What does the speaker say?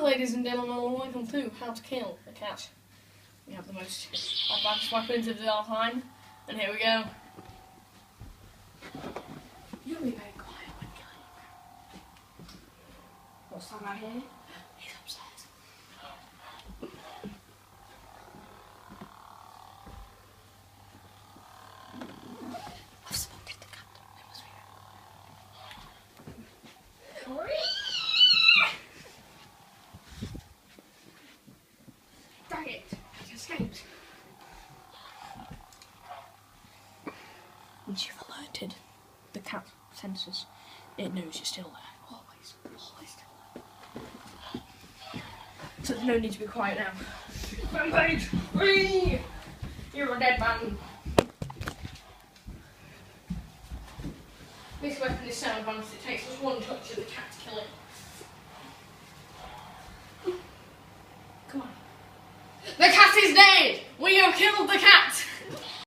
Hello ladies and gentlemen, and welcome to How to Kill a Cat. We have the most advanced weapons of our time, and here we go. You'll be very quiet when killing him. What's that right here? He's upstairs. I've spotted the cat. It must be Dang it! It escaped. Once you've alerted the cat senses, it knows you're still there. Always still there. So there's no need to be quiet now. Band-aid! Whee! You're a dead man. This weapon is so advanced it takes just one touch of the cat to kill it. Come on. The cat is dead! We have killed the cat!